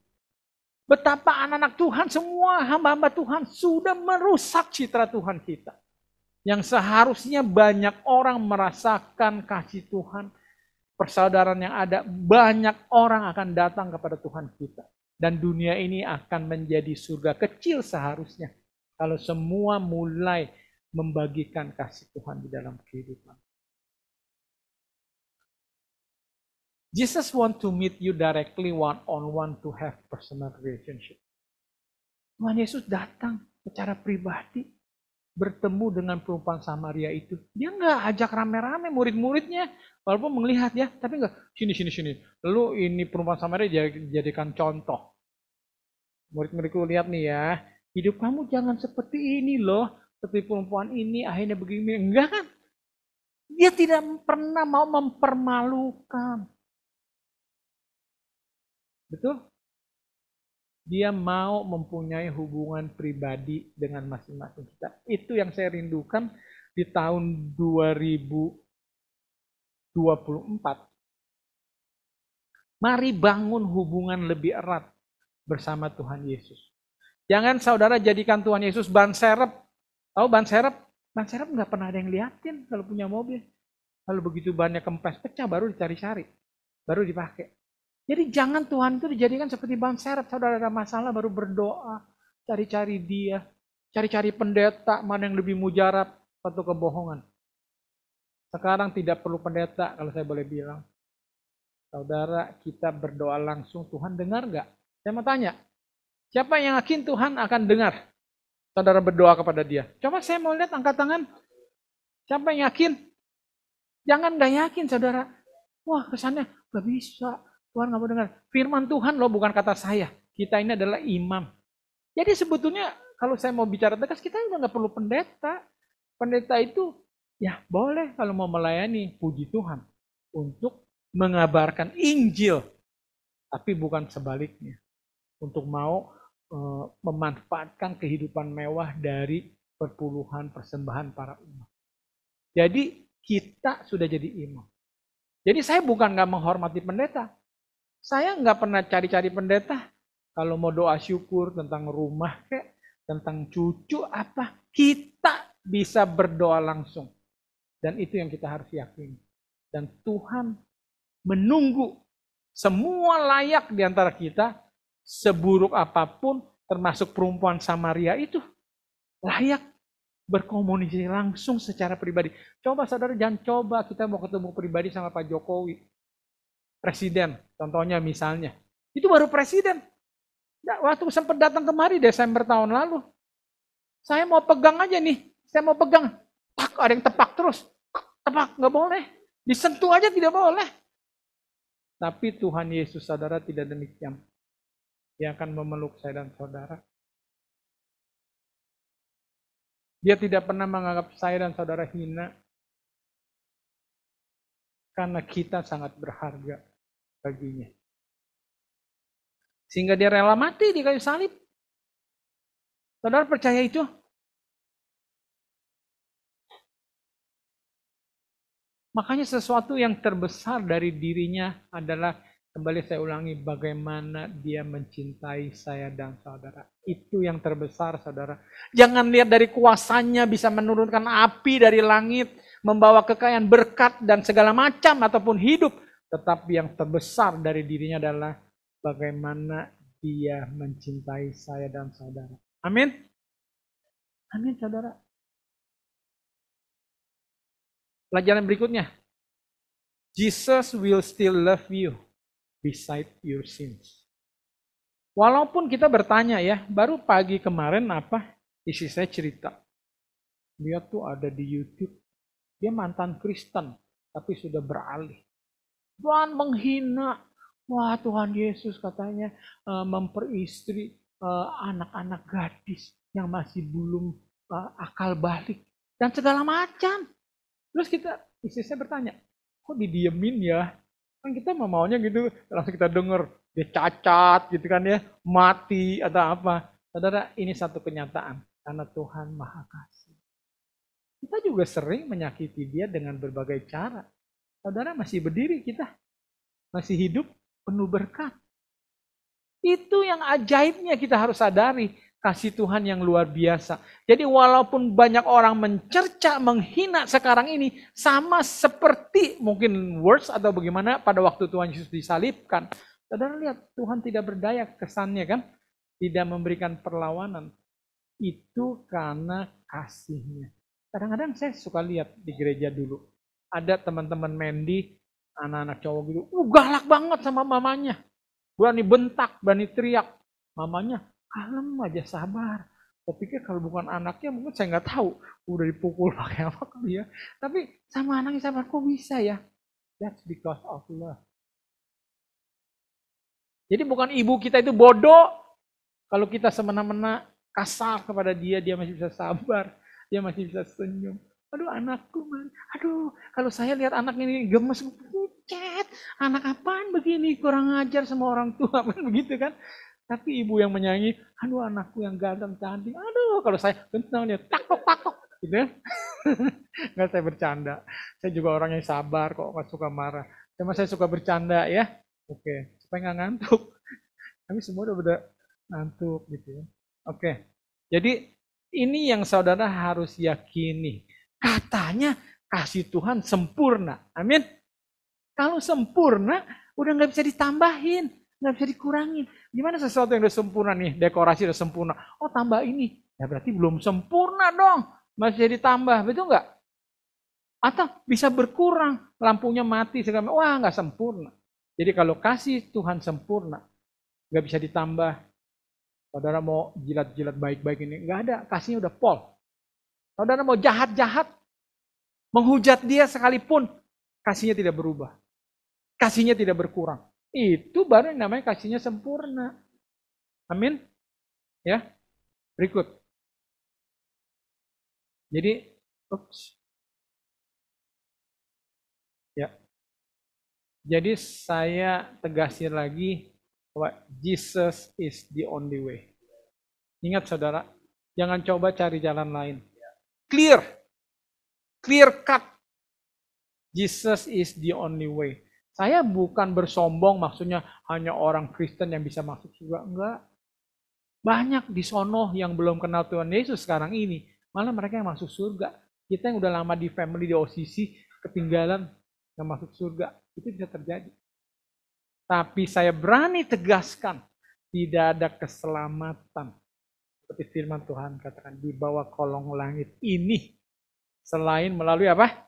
Betapa anak-anak Tuhan, semua hamba-hamba Tuhan sudah merusak citra Tuhan kita. Yang seharusnya banyak orang merasakan kasih Tuhan. Persaudaraan yang ada, banyak orang akan datang kepada Tuhan kita. Dan dunia ini akan menjadi surga kecil seharusnya. Kalau semua mulai membagikan kasih Tuhan di dalam kehidupan. Jesus want to meet you directly one-on-one to have personal relationship. Tuhan Yesus datang secara pribadi bertemu dengan perempuan Samaria itu. Dia nggak ajak rame-rame murid-muridnya, walaupun melihat ya, tapi nggak sini. Lalu ini perempuan Samaria jadikan contoh. Murid-muridku lihat nih ya, hidup kamu jangan seperti ini loh, seperti perempuan ini akhirnya begini. Enggak kan? Dia tidak pernah mau mempermalukan. Betul? Dia mau mempunyai hubungan pribadi dengan masing-masing kita. Itu yang saya rindukan di tahun 2024. Mari bangun hubungan lebih erat bersama Tuhan Yesus. Jangan saudara jadikan Tuhan Yesus ban serep. Tahu ban serep? Ban serep nggak pernah ada yang liatin kalau punya mobil. Kalau begitu bannya kempes pecah baru dicari-cari. Baru dipakai. Jadi jangan Tuhan itu dijadikan seperti ban serep. Saudara ada masalah baru berdoa. Cari-cari dia. Cari-cari pendeta mana yang lebih mujarab. Satu kebohongan. Sekarang tidak perlu pendeta kalau saya boleh bilang. Saudara kita berdoa langsung Tuhan dengar nggak? Saya mau tanya. Siapa yang yakin Tuhan akan dengar? Saudara berdoa kepada dia. Coba saya mau lihat angkat tangan. Siapa yang yakin? Jangan nggak yakin saudara. Wah kesannya nggak bisa. Tuhan nggak mau dengar. Firman Tuhan loh bukan kata saya. Kita ini adalah imam. Jadi sebetulnya kalau saya mau bicara tegas kita udah nggak perlu pendeta. Pendeta itu ya boleh kalau mau melayani puji Tuhan. Untuk mengabarkan Injil. Tapi bukan sebaliknya. Untuk mau memanfaatkan kehidupan mewah dari perpuluhan persembahan para umat. Jadi kita sudah jadi imam. Jadi saya bukan nggak menghormati pendeta. Saya nggak pernah cari-cari pendeta. Kalau mau doa syukur tentang rumah kayak, tentang cucu apa, kita bisa berdoa langsung. Dan itu yang kita harus yakini. Dan Tuhan menunggu semua layak di antara kita, seburuk apapun, termasuk perempuan Samaria itu, layak berkomunikasi langsung secara pribadi. Coba saudara, jangan coba kita mau ketemu pribadi sama Pak Jokowi. Presiden, contohnya misalnya. Itu baru presiden. Waktu sempat datang kemari Desember tahun lalu. Saya mau pegang aja nih. Saya mau pegang. Tak, ada yang tepak terus. Tepak, nggak boleh. Disentuh aja tidak boleh. Tapi Tuhan Yesus saudara tidak demikian. Dia akan memeluk saya dan saudara. Dia tidak pernah menganggap saya dan saudara hina. Karena kita sangat berharga baginya. Sehingga dia rela mati di kayu salib. Saudara percaya itu? Makanya sesuatu yang terbesar dari dirinya adalah, kembali saya ulangi, bagaimana dia mencintai saya dan saudara. Itu yang terbesar saudara. Jangan lihat dari kuasanya bisa menurunkan api dari langit, membawa kekayaan, berkat dan segala macam ataupun hidup. Tetapi yang terbesar dari dirinya adalah bagaimana dia mencintai saya dan saudara. Amin. Amin saudara. Pelajaran berikutnya. Jesus will still love you beside your sins. Walaupun kita bertanya ya, baru pagi kemarin istri saya cerita. Dia tuh ada di YouTube. Dia mantan Kristen, tapi sudah beralih. Tuhan menghina. Wah Tuhan Yesus katanya memperistri anak-anak gadis yang masih belum akal balik. Dan segala macam. Terus istri saya bertanya, kok didiemin ya? Kan kita maunya gitu, langsung kita denger, dia cacat gitu kan ya, mati atau apa. Saudara, ini satu kenyataan, karena Tuhan Maha Kasih. Kita juga sering menyakiti dia dengan berbagai cara. Saudara masih berdiri kita, masih hidup, penuh berkat. Itu yang ajaibnya kita harus sadari. Kasih Tuhan yang luar biasa. Jadi walaupun banyak orang mencerca, menghina sekarang ini, sama seperti mungkin worse atau bagaimana pada waktu Tuhan Yesus disalibkan. Saudara lihat, Tuhan tidak berdaya kesannya kan? Tidak memberikan perlawanan. Itu karena kasihnya. Kadang-kadang saya suka lihat di gereja dulu. Ada teman-teman Mandy, anak-anak cowok gitu, galak banget sama mamanya. Berani bentak, berani teriak. Mamanya, kalem aja, sabar. Saya pikir kalau bukan anaknya mungkin saya nggak tahu. Udah dipukul pakai apa kali ya. Tapi sama anaknya sabar, kok bisa ya? That's because of love. Jadi bukan ibu kita itu bodoh. Kalau kita semena-mena kasar kepada dia, dia masih bisa sabar. Dia masih bisa senyum. Aduh anakku, aduh kalau saya lihat anak ini gemes, pucet. Anak apaan begini, kurang ajar sama orang tua, begitu kan? Tapi ibu yang menyanyi, aduh anakku yang ganteng cantik, aduh kalau saya kentang dia takok takok, gitu ya. Nggak, saya bercanda. Saya juga orang yang sabar kok, nggak suka marah. Cuma saya suka bercanda ya. Oke, supaya nggak ngantuk. Kami semua udah ngantuk gitu ya. Oke, jadi ini yang saudara harus yakini. Katanya kasih Tuhan sempurna. Amin. Kalau sempurna, udah nggak bisa ditambahin, nggak bisa dikurangin. Gimana sesuatu yang udah sempurna nih, dekorasi udah sempurna. Oh tambah ini, ya berarti belum sempurna dong. Masih ditambah, betul nggak? Atau bisa berkurang, lampunya mati, segala macam. Wah nggak sempurna. Jadi kalau kasih Tuhan sempurna, nggak bisa ditambah. Saudara mau jilat-jilat baik-baik ini, nggak ada, kasihnya udah pol. Saudara mau jahat-jahat, menghujat dia sekalipun, kasihnya tidak berubah. Kasihnya tidak berkurang. Itu baru yang namanya kasihnya sempurna. Amin. Ya. Berikut. Jadi, ya. Jadi saya tegasin lagi bahwa Jesus is the only way. Ingat saudara, jangan coba cari jalan lain. Clear. Clear cut. Jesus is the only way. Saya bukan bersombong, maksudnya hanya orang Kristen yang bisa masuk surga. Enggak. Banyak di sono yang belum kenal Tuhan Yesus sekarang ini. Malah mereka yang masuk surga. Kita yang udah lama di family, di OCC, ketinggalan yang masuk surga. Itu bisa terjadi. Tapi saya berani tegaskan, tidak ada keselamatan. Seperti firman Tuhan katakan, di bawah kolong langit ini. Selain melalui apa?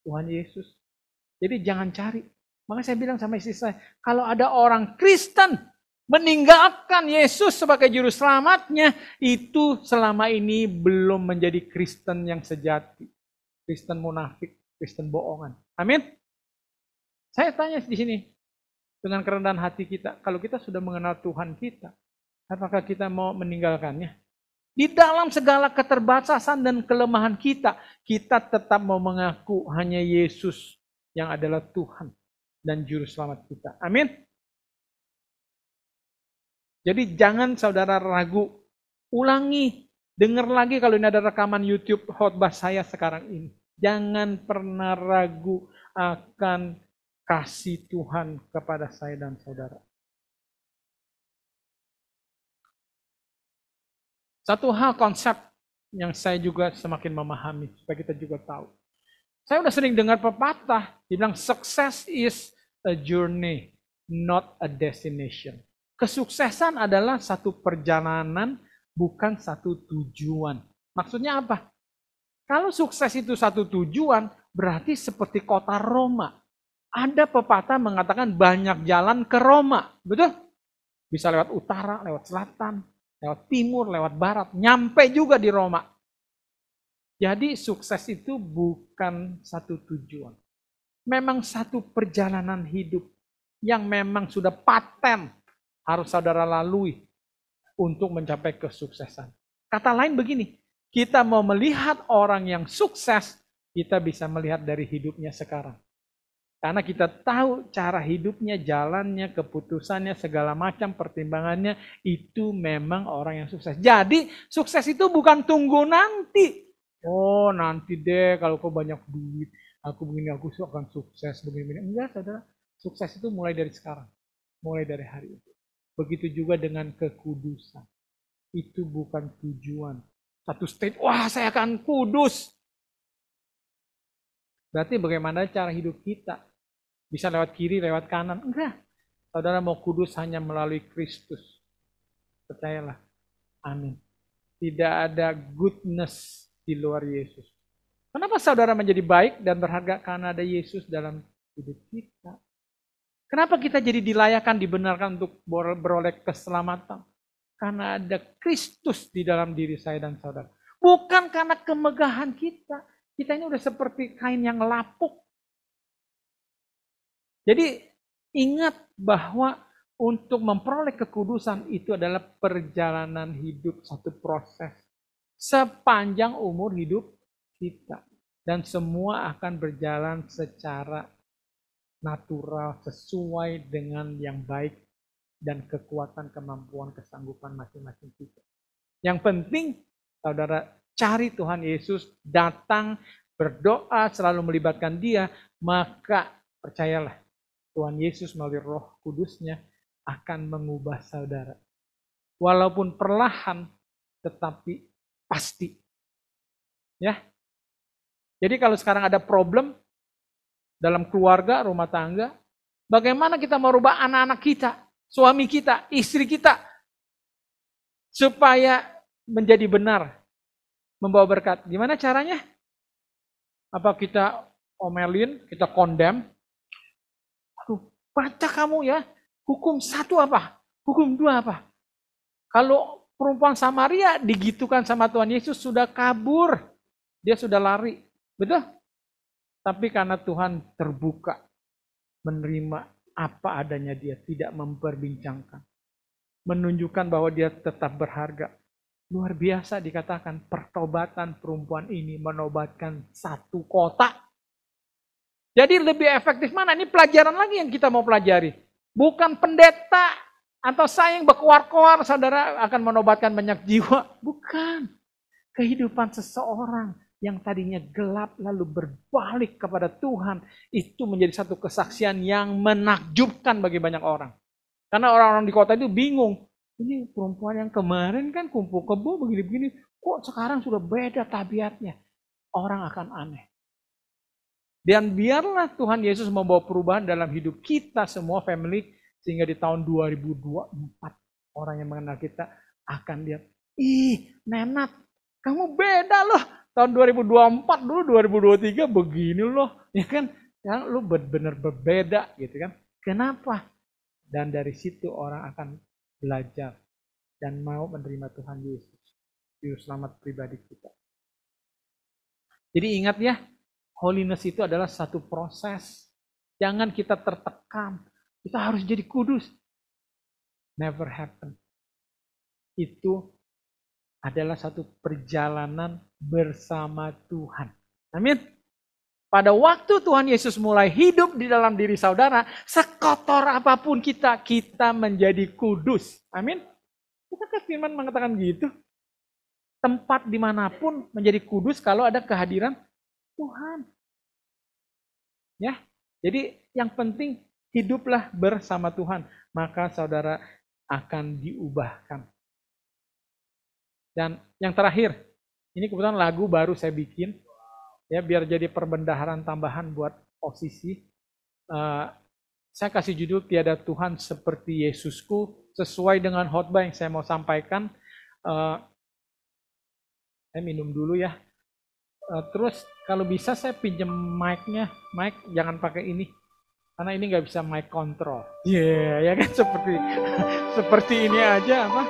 Tuhan Yesus. Jadi jangan cari. Makanya saya bilang sama istri saya, kalau ada orang Kristen meninggalkan Yesus sebagai juru selamatnya, itu selama ini belum menjadi Kristen yang sejati. Kristen munafik, Kristen bohongan. Amin. Saya tanya di sini, dengan kerendahan hati kita, kalau kita sudah mengenal Tuhan kita, apakah kita mau meninggalkannya? Di dalam segala keterbatasan dan kelemahan kita, kita tetap mau mengaku hanya Yesus yang adalah Tuhan dan juru selamat kita. Amin. Jadi jangan saudara ragu. Ulangi. Dengar lagi kalau ini ada rekaman YouTube khotbah saya sekarang ini. Jangan pernah ragu akan kasih Tuhan kepada saya dan saudara. Satu hal konsep yang saya juga semakin memahami, supaya kita juga tahu. Saya udah sering dengar pepatah, dibilang success is a journey, not a destination. Kesuksesan adalah satu perjalanan, bukan satu tujuan. Maksudnya apa? Kalau sukses itu satu tujuan, berarti seperti kota Roma. Ada pepatah mengatakan banyak jalan ke Roma. Betul? Bisa lewat utara, lewat selatan, lewat timur, lewat barat. Nyampe juga di Roma. Jadi sukses itu bukan satu tujuan. Memang satu perjalanan hidup yang memang sudah paten harus saudara lalui untuk mencapai kesuksesan. Kata lain begini, kita mau melihat orang yang sukses, kita bisa melihat dari hidupnya sekarang. Karena kita tahu cara hidupnya, jalannya, keputusannya, segala macam pertimbangannya, itu memang orang yang sukses. Jadi sukses itu bukan tunggu nanti. Oh nanti deh kalau kau banyak duit, aku begini, aku akan sukses begini-begini. Enggak saudara, sukses itu mulai dari sekarang. Mulai dari hari itu. Begitu juga dengan kekudusan. Itu bukan tujuan. Satu state, wah saya akan kudus. Berarti bagaimana cara hidup kita? Bisa lewat kiri, lewat kanan? Enggak. Saudara mau kudus hanya melalui Kristus. Percayalah. Amin. Tidak ada goodness di luar Yesus. Kenapa saudara menjadi baik dan berharga? Karena ada Yesus dalam hidup kita. Kenapa kita jadi dilayakan, dibenarkan untuk beroleh keselamatan? Karena ada Kristus di dalam diri saya dan saudara. Bukan karena kemegahan kita. Kita ini udah seperti kain yang lapuk. Jadi ingat bahwa untuk memperoleh kekudusan itu adalah perjalanan hidup, satu proses. Sepanjang umur hidup kita. Dan semua akan berjalan secara natural, sesuai dengan yang baik dan kekuatan, kemampuan, kesanggupan masing-masing kita. Yang penting, saudara cari Tuhan Yesus, datang, berdoa, selalu melibatkan Dia, maka percayalah, Tuhan Yesus melalui Roh Kudus-Nya akan mengubah saudara. Walaupun perlahan, tetapi pasti. Ya. Jadi kalau sekarang ada problem dalam keluarga, rumah tangga, bagaimana kita merubah anak-anak kita, suami kita, istri kita, supaya menjadi benar, membawa berkat. Gimana caranya? Apa kita omelin, kita condemn? Aduh, baca kamu ya, hukum 1 apa? Hukum 2 apa? Kalau perempuan Samaria digitukan sama Tuhan Yesus, sudah kabur. Dia sudah lari. Betul? Tapi karena Tuhan terbuka, menerima apa adanya dia, tidak memperbincangkan. Menunjukkan bahwa dia tetap berharga. Luar biasa dikatakan, pertobatan perempuan ini menobatkan 1 kota. Jadi lebih efektif mana? Ini pelajaran lagi yang kita mau pelajari. Bukan pendeta atau saya yang berkoar-koar, saudara akan menobatkan banyak jiwa. Bukan. Kehidupan seseorang yang tadinya gelap lalu berbalik kepada Tuhan, itu menjadi satu kesaksian yang menakjubkan bagi banyak orang. Karena orang-orang di kota itu bingung. Ini perempuan yang kemarin kan kumpul kebo begini-begini, kok sekarang sudah beda tabiatnya. Orang akan aneh. Dan biarlah Tuhan Yesus membawa perubahan dalam hidup kita semua family, sehingga di tahun 2024 orang yang mengenal kita akan lihat, ih Nenat, kamu beda loh. Tahun 2024 dulu 2023 begini loh, ya kan? Ya, lu benar berbeda gitu kan? Kenapa? Dan dari situ orang akan belajar dan mau menerima Tuhan Yesus, Juru Selamat pribadi kita. Jadi ingat ya, holiness itu adalah satu proses. Jangan kita tertekan. Kita harus jadi kudus. Never happen. Itu adalah satu perjalanan bersama Tuhan. Amin. Pada waktu Tuhan Yesus mulai hidup di dalam diri saudara, sekotor apapun kita menjadi kudus. Amin. Bukankah firman mengatakan gitu? Tempat dimanapun menjadi kudus kalau ada kehadiran Tuhan. Ya, jadi yang penting hiduplah bersama Tuhan, maka saudara akan diubahkan. Dan yang terakhir, ini kebetulan lagu baru saya bikin, ya biar jadi perbendaharaan tambahan buat posisi. Saya kasih judul Tiada Tuhan Seperti Yesusku, sesuai dengan khotbah yang saya mau sampaikan. Saya minum dulu ya. Terus kalau bisa saya pinjam mic-nya, mic jangan pakai ini, karena ini nggak bisa mic control. Iya, ya kan seperti ini aja apa?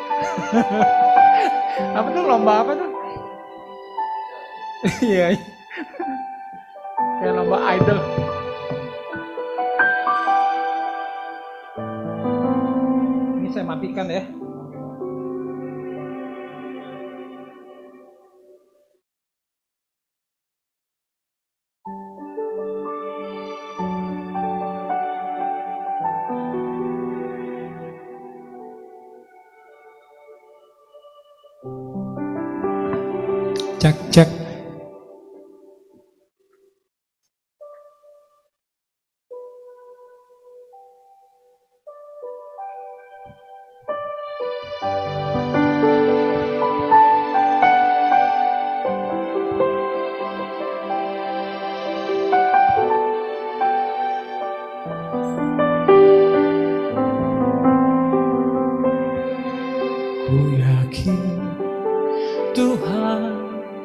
Apa tuh lomba apa tuh? Iya. Kayak lomba idol. Ini saya matikan ya. Cek. Ku yakin Tuhan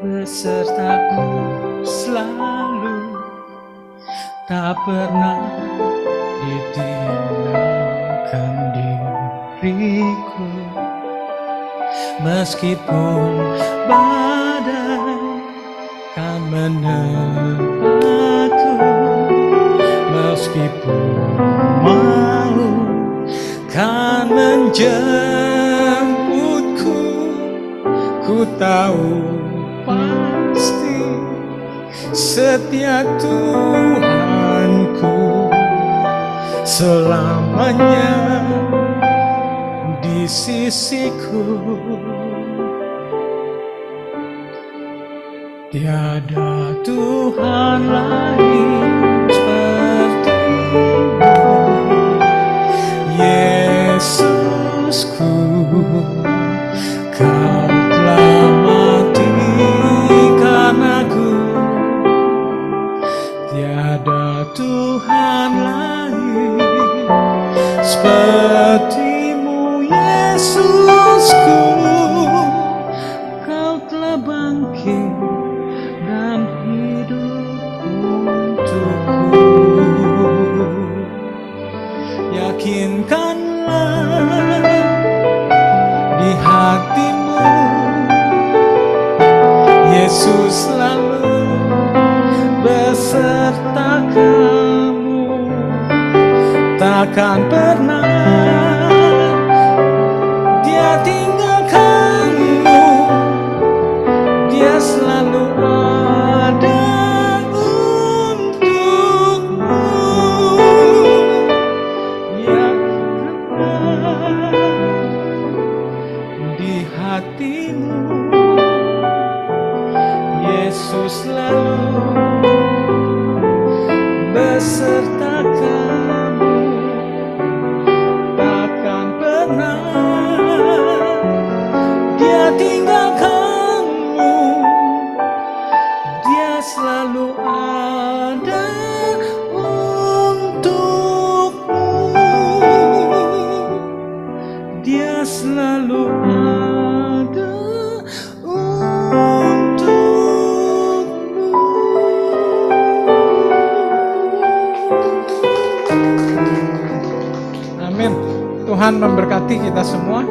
besertaku selalu, tak pernah ditinggalkan diriku. Meskipun badai kan menerpaku, meskipun maut kan menjemputku, ku tahu pasti setia Tuhanku selamanya di sisiku. Tiada Tuhan lain seperti-Mu, Yesusku. Kau telah mati karenaku. Tiada Tuhan lain seperti-Mu, Yesusku. Kau telah bangkit dan hidup untukku. Yakinkanlah di hatimu, Yesus selalu beserta kamu, takkan pernah Dia tinggalkanmu. Dia selalu ada untukmu. Yakinkanlah di hatimu, Yesus selalu beserta kamu, takkan pernah Dia tinggalkanmu. Dia selalu ada untukmu. Dia selalu ada untukmu. Amin. Tuhan memberkati kita semua.